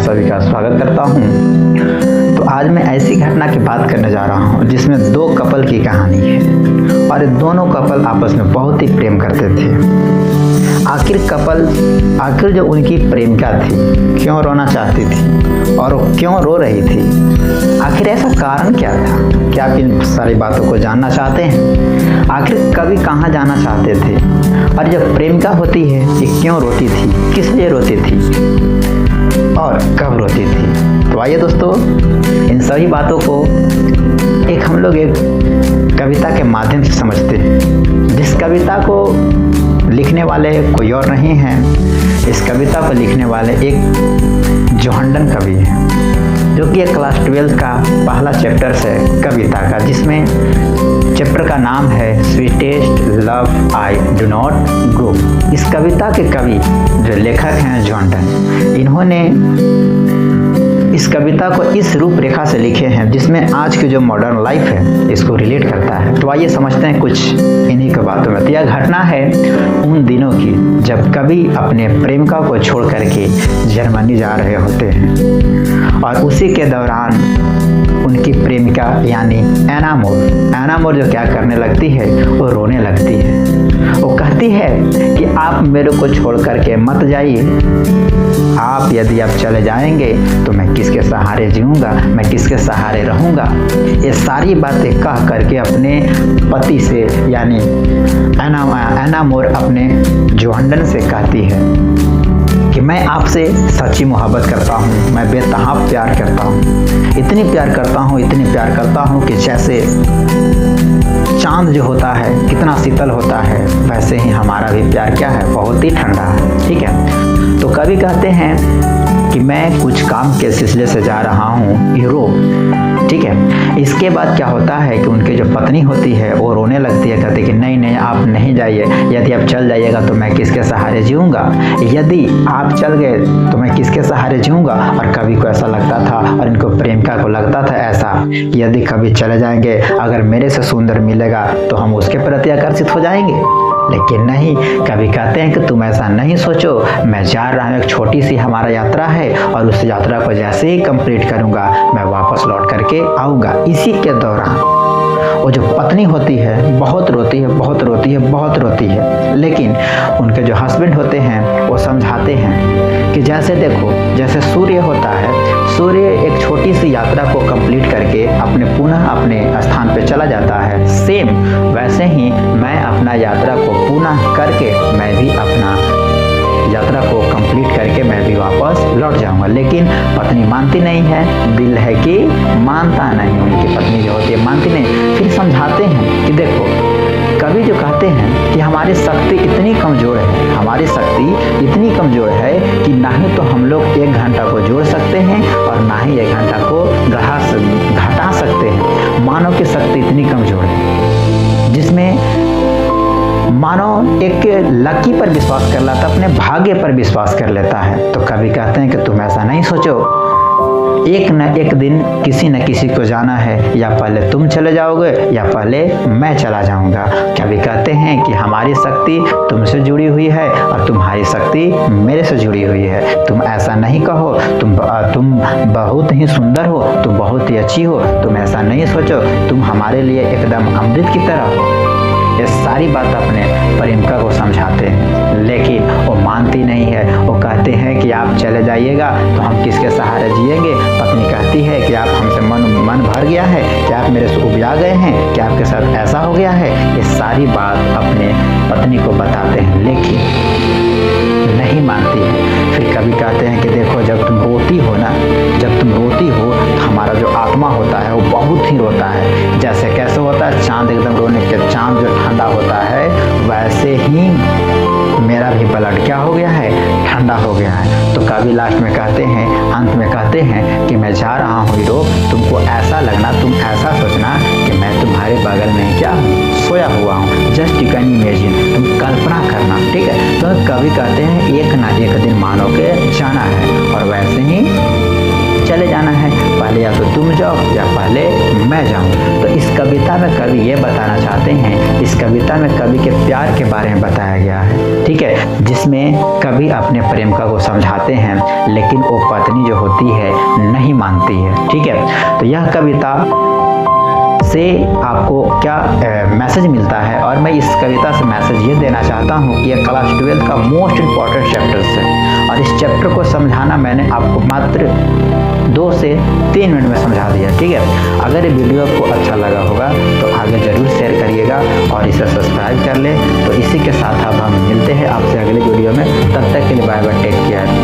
सभी का स्वागत करता हूं। तो आज मैं ऐसी घटना की बात करने जा रहा हूं जिसमें दो कपल की कहानी है और ये दोनों कपल आपस में बहुत ही प्रेम करते थे। आखिर जो उनकी प्रेमिका थी क्यों रोना चाहती थी और वो क्यों रो रही थी, आखिर ऐसा कारण क्या था? क्या आप इन सारी बातों को जानना चाहते हैं? आखिर कवि कहाँ जाना चाहते थे और जब प्रेमिका होती है ये क्यों रोती थी, किस लिए रोती थी और कब रोती थी? तो आइए दोस्तों, इन सभी बातों को हम लोग एक कविता के माध्यम से समझते हैं, जिस कविता को लिखने वाले कोई और नहीं है। इस कविता को लिखने वाले एक जोहंडन कवि हैं, जो कि एक क्लास 12 का पहला चैप्टर है कविता का, जिसमें चैप्टर का नाम है sweetest love I do not go. इस कविता के कवि जो लेखक हैं जोहंडन, इन्होंने इस कविता को इस रूपरेखा से लिखे हैं जिसमें आज की जो मॉडर्न लाइफ है इसको रिलेट करता है। तो आइए समझते हैं कुछ इन्हीं के बातों में। तो यह घटना है उन दिनों की जब कवि अपने प्रेमिका को छोड़ करके जर्मनी जा रहे होते हैं और उसी के दौरान उनकी प्रेमिका यानी एना मोर जो क्या करने लगती है, वो रोने लगती है। वो कहती है कि आप मेरे को छोड़ करके मत जाइए, यदि आप चले जाएंगे तो मैं किसके सहारे जीऊंगा, मैं किसके सहारे रहूंगा। ये सारी बातें कह करके अपने पति से यानी एना मोर अपने जोहंडन से कहती है कि मैं आपसे सच्ची मोहब्बत करता हूँ, मैं बेतहाब प्यार करता हूँ, इतनी प्यार करता हूँ कि जैसे चांद जो होता है कितना शीतल होता है, वैसे ही हमारा भी प्यार क्या है, बहुत ही ठंडा है। ठीक है। तो कवि कहते हैं कि मैं कुछ काम के सिलसिले से जा रहा हूँ यूरोप। ठीक है। इसके बाद क्या होता है कि उनकी जो पत्नी होती है वो रोने लगती है, कहती है कि नहीं आप नहीं जाइए, यदि आप चल जाइएगा तो मैं किसके सहारे जीऊंगा, यदि आप चल गए तो मैं किसके सहारे जीऊंगा। और कवि को ऐसा लगता था और इनको प्रेमिका को लगता था ऐसा कि यदि कभी चले जाएंगे, अगर मेरे से सुंदर मिलेगा तो हम उसके प्रति आकर्षित हो जाएंगे। लेकिन नहीं, कवि कहते हैं कि तुम ऐसा नहीं सोचो, मैं जा रहा हूँ, एक छोटी सी हमारा यात्रा है और उस यात्रा को जैसे ही कंप्लीट करूँगा मैं वापस लौट करके आऊँगा। इसी के दौरान वो जो पत्नी होती है बहुत रोती है, लेकिन उनके जो हस्बैंड होते हैं वो समझाते हैं कि जैसे देखो, जैसे सूर्य होता है, सूर्य एक छोटी सी यात्रा को कंप्लीट करके पुनः अपने स्थान पे चला जाता है, सेम वैसे ही मैं अपना यात्रा को पूर्ण करके मैं भी अपना यात्रा को कंप्लीट करके मैं भी वापस लौट जाऊंगा। लेकिन पत्नी मानती नहीं है, दिल है कि मानता नहीं, उनकी पत्नी जो होती है मानती नहीं। फिर समझाते हैं कि देखो, कवि जो कहते हैं कि हमारी शक्ति इतनी कमज़ोर है कि ना ही तो हम लोग 1 घंटा को जोड़ सकते हैं और ना ही 1 घंटा को घटा सकते हैं। मानव की शक्ति इतनी कमज़ोर है जिसमें मानव एक लकी पर विश्वास कर लेता, अपने भाग्य पर विश्वास कर लेता है। तो कवि कहते हैं कि तुम ऐसा नहीं सोचो, एक न एक दिन किसी न किसी को जाना है, या पहले तुम चले जाओगे या पहले मैं चला जाऊंगा। कवि कहते हैं कि हमारी शक्ति तुमसे जुड़ी हुई है और तुम्हारी शक्ति मेरे से जुड़ी हुई है। तुम ऐसा नहीं कहो, तुम बहुत ही सुंदर हो, तुम बहुत ही अच्छी हो, तुम ऐसा नहीं सोचो, तुम हमारे लिए एकदम अमृत की तरह हो। ये सारी बात अपने प्रेमिका को समझाते हैं, लेकिन वो मानती नहीं है। वो कहते हैं कि आप चले जाइएगा तो हम किसके सहारे जिएंगे। पत्नी कहती है कि आप हमसे मन भर गया है, कि आप मेरे से उपजा गए हैं, कि आपके साथ ऐसा हो गया है। ये सारी बात अपने पत्नी को बताते हैं, लेकिन नहीं मानती है। फिर कभी कहते हैं कि देखो, जब तुम रोती हो तो हमारा जो आत्मा होता है वो बहुत ही रोता है। जैसे कैसे होता है, चांद एकदम रोने के, चांद जो ठंडा होता है वैसे ही मेरा भी ब्लड क्या हो गया है, ठंडा हो गया है। तो कवि लास्ट में कहते हैं, अंत में कहते हैं कि मैं जा रहा हूँ यूरोप, तुमको ऐसा लगना, तुम ऐसा सोचना कि मैं तुम्हारे बगल में क्या सोया हुआ हूँ। जस्ट यू कैन इमेजिन, तुम कल्पना करना। ठीक है। तो कवि कहते हैं एक ना एक दिन मानव के जाना है और वैसे ही चले जाना है। पहले या तो तुम जाओ या पहले मैं जाऊं। तो इस कविता में कवि ये बताना चाहते हैं, इस कविता में कवि के प्यार के बारे में बताया गया है, ठीक है, जिसमें कवि अपने प्रेमिका को समझाते हैं लेकिन वो पत्नी जो होती है नहीं मानती है, ठीक है। तो यह कविता से आपको क्या मैसेज मिलता है, और मैं इस कविता से मैसेज ये देना चाहता हूँ कि यह क्लास 12 का मोस्ट इम्पॉर्टेंट चैप्टर्स है, और इस चैप्टर को समझाना मैंने आपको मात्र 2 से 3 मिनट में समझा दिया, ठीक है। अगर ये वीडियो आपको अच्छा लगा होगा तो आगे ज़रूर शेयर करिएगा और इसे सब्सक्राइब कर ले। तो इसी के साथ अब हम मिलते हैं आपसे अगले वीडियो में, तब तक के लिए बाय बाय, टेक केयर।